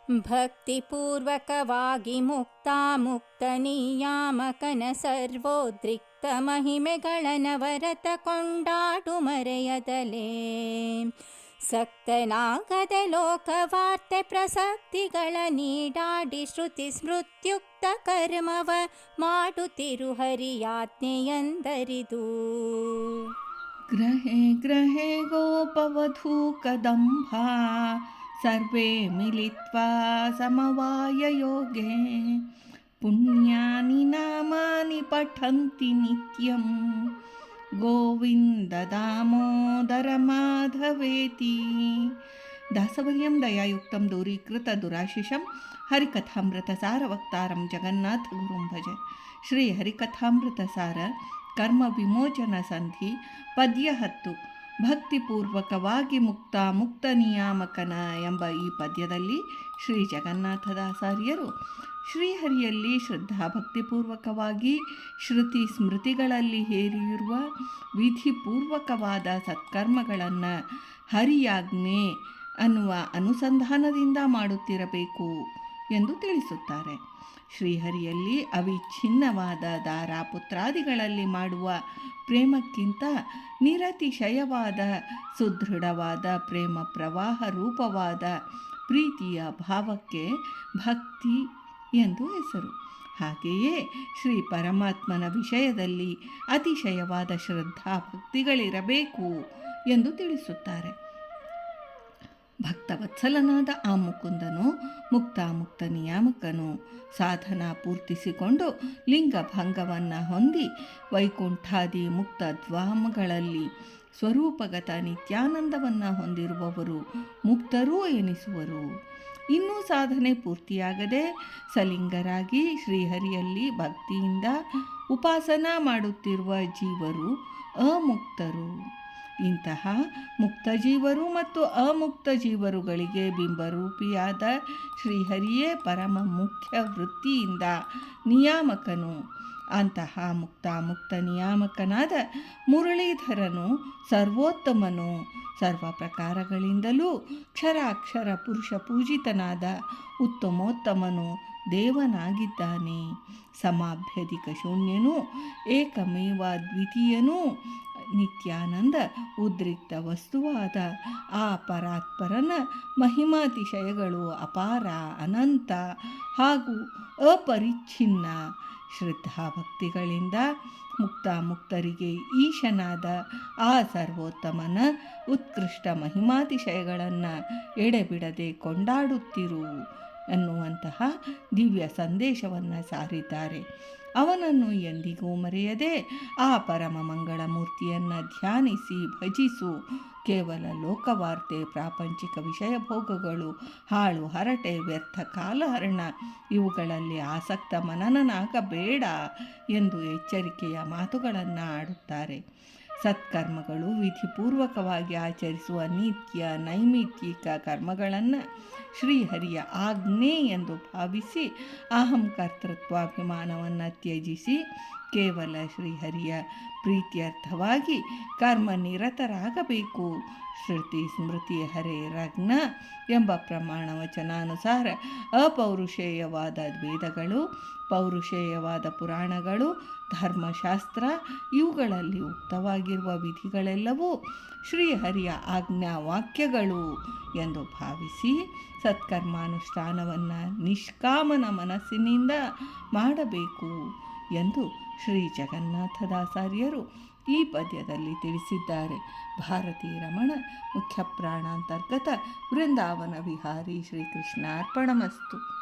ಭಕ್ತಿಪೂರ್ವಕವಾಗಿ ಮುಕ್ತ ನಿಯಾಮಕನ ಸರ್ವೋದ್ರಿಕ್ತ ಮಹಿಮೆಗಳ ನವರತ ಕೊಂಡಾಡು ಮರೆಯದಲೇ. ಸಕ್ತನಾಗದೆ ಲೋಕವಾರ್ತೆ ಪ್ರಸಕ್ತಿಗಳ ನೀಡಾಡಿ ಶ್ರುತಿ ಸ್ಮೃತ್ಯುಕ್ತ ಕರ್ಮವ ಮಾಡುತ್ತಿರು ಹರಿಯಾಜ್ಞೆಯಂದರಿದು. ಗ್ರಹೇ ಗ್ರಹೇ ಗೋಪವಧೂ ಕದಂಬ ಸರ್ವೇ ಮಿಲಿತ್ವಾ ಸಮವಾಯ ಯೋಗೆ ಪುಣ್ಯಾನಿ ನಾಮಾನಿ ಪಠಂತಿ ನಿತ್ಯಂ ಗೋವಿಂದ ದಾಮೋದರ ಮಾಧವೇತಿ. ದಾಸವರ್ಯಂ ದಯಾಯುಕ್ತಂ ದೂರೀಕೃತ ದುರಾಶಿಷಂ ಹರಿಕಥಾಮೃತ ಸಾರ ವಕ್ತಾರಂ ಜಗನ್ನಾಥ ಗುರುಂ ಭಜ. ಶ್ರೀ ಹರಿಕಥಾಮೃತ ಸಾರ ಕರ್ಮ ವಿಮೋಚನ ಸಂಧಿ ಪದ್ಯ 10. ಭಕ್ತಿಪೂರ್ವಕವಾಗಿ ಮುಕ್ತ ನಿಯಾಮಕನ ಎಂಬ ಈ ಪದ್ಯದಲ್ಲಿ ಶ್ರೀ ಜಗನ್ನಾಥದಾಸಾರ್ಯರು ಶ್ರೀಹರಿಯಲ್ಲಿ ಶ್ರದ್ಧಾಭಕ್ತಿಪೂರ್ವಕವಾಗಿ ಶ್ರುತಿ ಸ್ಮೃತಿಗಳಲ್ಲಿ ಹೇರಿರುವ ವಿಧಿಪೂರ್ವಕವಾದ ಸತ್ಕರ್ಮಗಳನ್ನು ಹರಿಯಾಜ್ಞೆ ಅನ್ನುವ ಅನುಸಂಧಾನದಿಂದ ಮಾಡುತ್ತಿರಬೇಕು ಎಂದು ತಿಳಿಸುತ್ತಾರೆ. ಶ್ರೀಹರಿಯಲ್ಲಿ ಅವಿಚ್ಛಿನ್ನವಾದ ದಾರಾಪುತ್ರಾದಿಗಳಲ್ಲಿ ಮಾಡುವ ಪ್ರೇಮಕ್ಕಿಂತ ನಿರತಿಶಯವಾದ ಸುದೃಢವಾದ ಪ್ರೇಮ ಪ್ರವಾಹ ರೂಪವಾದ ಪ್ರೀತಿಯ ಭಾವಕ್ಕೆ ಭಕ್ತಿ ಎಂದು ಹೆಸರು. ಹಾಗೆಯೇ ಶ್ರೀ ಪರಮಾತ್ಮನ ವಿಷಯದಲ್ಲಿ ಅತಿಶಯವಾದ ಶ್ರದ್ಧಾ ಭಕ್ತಿಗಳಿರಬೇಕು ಎಂದು ತಿಳಿಸುತ್ತಾರೆ. ಭಕ್ತವತ್ಸಲನಾದ ಆ ಮುಕುಂದನು ಮುಕ್ತ ನಿಯಾಮಕನು ಸಾಧನ ಪೂರ್ತಿಸಿಕೊಂಡು ಲಿಂಗಭಂಗವನ್ನು ಹೊಂದಿ ವೈಕುಂಠಾದಿ ಮುಕ್ತ ದ್ವಾಮಗಳಲ್ಲಿ ಸ್ವರೂಪಗತ ನಿತ್ಯಾನಂದವನ್ನು ಹೊಂದಿರುವವರು ಮುಕ್ತರೂ ಎನಿಸುವರು. ಇನ್ನೂ ಸಾಧನೆ ಪೂರ್ತಿಯಾಗದೆ ಸಲಿಂಗರಾಗಿ ಶ್ರೀಹರಿಯಲ್ಲಿ ಭಕ್ತಿಯಿಂದ ಉಪಾಸನಾ ಮಾಡುತ್ತಿರುವ ಜೀವರು ಅಮುಕ್ತರು. ಇಂತಹ ಮುಕ್ತ ಜೀವರು ಮತ್ತು ಅಮುಕ್ತ ಜೀವರುಗಳಿಗೆ ಬಿಂಬರೂಪಿಯಾದ ಶ್ರೀಹರಿಯೇ ಪರಮ ಮುಖ್ಯ ವೃತ್ತಿಯಿಂದ ನಿಯಾಮಕನು. ಅಂತಹ ಮುಕ್ತ ನಿಯಾಮಕನಾದ ಮುರಳೀಧರನು ಸರ್ವೋತ್ತಮನು, ಸರ್ವ ಪ್ರಕಾರಗಳಿಂದಲೂ ಕ್ಷರಾಕ್ಷರ ಪುರುಷ ಪೂಜಿತನಾದ ಉತ್ತಮೋತ್ತಮನು, ದೇವನಾಗಿದ್ದಾನೆ. ಸಮಾಭ್ಯಧಿಕ ಶೂನ್ಯನೂ ಏಕಮೇವ ದ್ವಿತೀಯನೂ ನಿತ್ಯಾನಂದ ಉದ್ರಿಕ್ತ ವಸ್ತುವಾದ ಆ ಪರಾತ್ಪರನ ಮಹಿಮಾತಿಶಯಗಳು ಅಪಾರ, ಅನಂತ ಹಾಗೂ ಅಪರಿಚ್ಛಿನ್ನ. ಶ್ರದ್ಧಾಭಕ್ತಿಗಳಿಂದ ಮುಕ್ತರಿಗೆ ಈಶನಾದ ಆ ಸರ್ವೋತ್ತಮನ ಉತ್ಕೃಷ್ಟ ಮಹಿಮಾತಿಶಯಗಳನ್ನು ಎಡೆಬಿಡದೆ ಕೊಂಡಾಡುತ್ತಿರು ಅನ್ನುವಂತಹ ದಿವ್ಯ ಸಂದೇಶವನ್ನು ಸಾರಿದ್ದಾರೆ. ಅವನನ್ನು ಎಂದಿಗೂ ಮರೆಯದೆ ಆ ಪರಮ ಮಂಗಳ ಮೂರ್ತಿಯನ್ನು ಧ್ಯಾನಿಸಿ ಭಜಿಸು. ಕೇವಲ ಲೋಕವಾರ್ತೆ, ಪ್ರಾಪಂಚಿಕ ವಿಷಯ ಭೋಗಗಳು, ಹಾಳು ಹರಟೆ, ವ್ಯರ್ಥ ಕಾಲಹರಣ ಇವುಗಳಲ್ಲಿ ಆಸಕ್ತ ಮನನನಾಗಬೇಡ ಎಂದು ಎಚ್ಚರಿಕೆಯ ಮಾತುಗಳನ್ನು ಆಡುತ್ತಾರೆ. ಸತ್ಕರ್ಮಗಳು ವಿಧಿಪೂರ್ವಕವಾಗಿ ಆಚರಿಸುವ ನಿತ್ಯ ನೈಮಿತ್ತಿಕ ಕರ್ಮಗಳನ್ನು ಶ್ರೀಹರಿಯ ಆಜ್ಞೆ ಎಂದು ಭಾವಿಸಿ ಅಹಂಕರ್ತೃತ್ವಾಭಿಮಾನವನ್ನು ತ್ಯಜಿಸಿ ಕೇವಲ ಶ್ರೀಹರಿಯ ಪ್ರೀತ್ಯರ್ಥವಾಗಿ ಕರ್ಮನಿರತರಾಗಬೇಕು. ಶ್ರುತಿ ಸ್ಮೃತಿ ಹರೇರಗ್ನ ಎಂಬ ಪ್ರಮಾಣ ವಚನಾನುಸಾರ ಅಪೌರುಷೇಯವಾದ ವೇದಗಳು, ಪೌರುಷೇಯವಾದ ಪುರಾಣಗಳು, ಧರ್ಮಶಾಸ್ತ್ರ ಇವುಗಳಲ್ಲಿ ಉಕ್ತವಾಗಿರುವ ವಿಧಿಗಳೆಲ್ಲವೂ ಶ್ರೀಹರಿಯ ಆಜ್ಞಾ ವಾಕ್ಯಗಳು ಎಂದು ಭಾವಿಸಿ ಸತ್ಕರ್ಮಾನುಷ್ಠಾನವನ್ನು ನಿಷ್ಕಾಮನ ಮನಸ್ಸಿನಿಂದ ಮಾಡಬೇಕು ಎಂದು ಶ್ರೀ ಜಗನ್ನಾಥದಾಸಾರ್ಯರು ಈ ಪದ್ಯದಲ್ಲಿ ತಿಳಿಸಿದ್ದಾರೆ. ಭಾರತೀ ರಮಣ ಮುಖ್ಯ ಪ್ರಾಣಾಂತರ್ಗತ ವೃಂದಾವನ ವಿಹಾರಿ ಶ್ರೀಕೃಷ್ಣಾರ್ಪಣಮಸ್ತು.